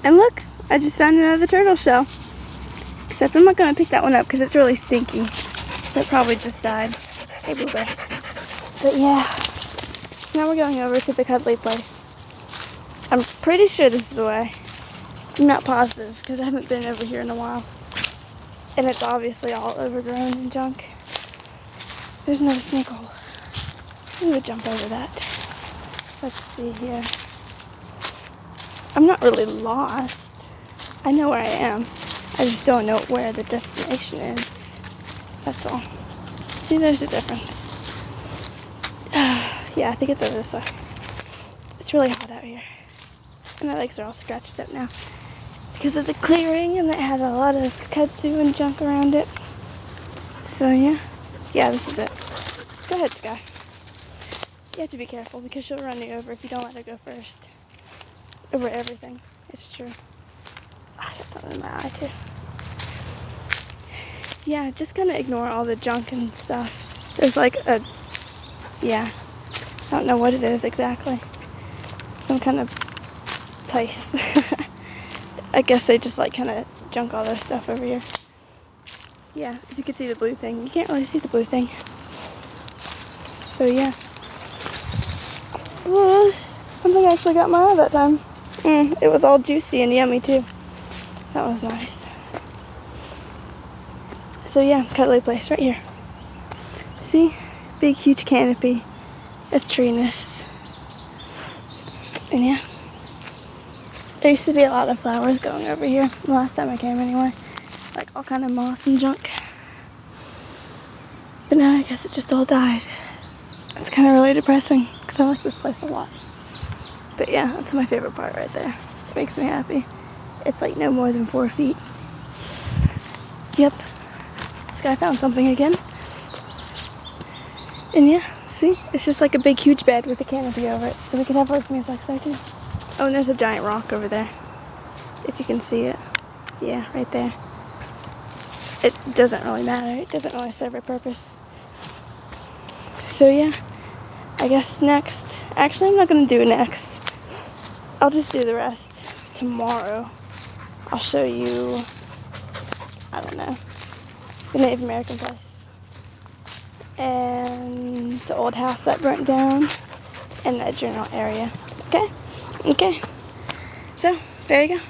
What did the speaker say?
And look, I just found another turtle shell. Except I'm not gonna pick that one up because it's really stinky. So it probably just died. Hey, Boo Bear. But yeah, now we're going over to the cuddly place. I'm pretty sure this is the way. I'm not positive because I haven't been over here in a while. And it's obviously all overgrown and junk. There's another snake hole. We would jump over that. Let's see here. I'm not really lost. I know where I am. I just don't know where the destination is. That's all. See, there's a difference. Yeah, I think it's over this way. It's really hot out here. And my legs are all scratched up now because of the clearing, and it had a lot of kudzu and junk around it. So yeah. Yeah, this is it. Go ahead, Sky. You have to be careful because she'll run you over if you don't let her go first. Over everything. It's true. Ah, that's something in my eye too. Yeah, just kind of ignore all the junk and stuff. There's like a, yeah, I don't know what it is exactly. Some kind of place. I guess they just like kind of junk all their stuff over here. Yeah, if you could see the blue thing. You can't really see the blue thing. So yeah. Something actually got my eye that time. It was all juicy and yummy too. That was nice. So yeah, cuddly place right here. See? Big huge canopy of treeness. And yeah. There used to be a lot of flowers going over here the last time I came anyway. Like all kind of moss and junk. But now I guess it just all died. It's kind of really depressing because I like this place a lot. But yeah, that's my favorite part right there. It makes me happy. It's like no more than 4 feet. Yep. Sky found something again. And yeah, see? It's just like a big huge bed with a canopy over it. So we can have roast like there too. Oh, and there's a giant rock over there. If you can see it. Yeah, right there. It doesn't really matter. It doesn't really serve a purpose. So yeah. I guess next. Actually, I'm not going to do next. I'll just do the rest tomorrow. I'll show you, I don't know, the Native American place. And the old house that burnt down. And that general area. Okay? Okay. So, there you go.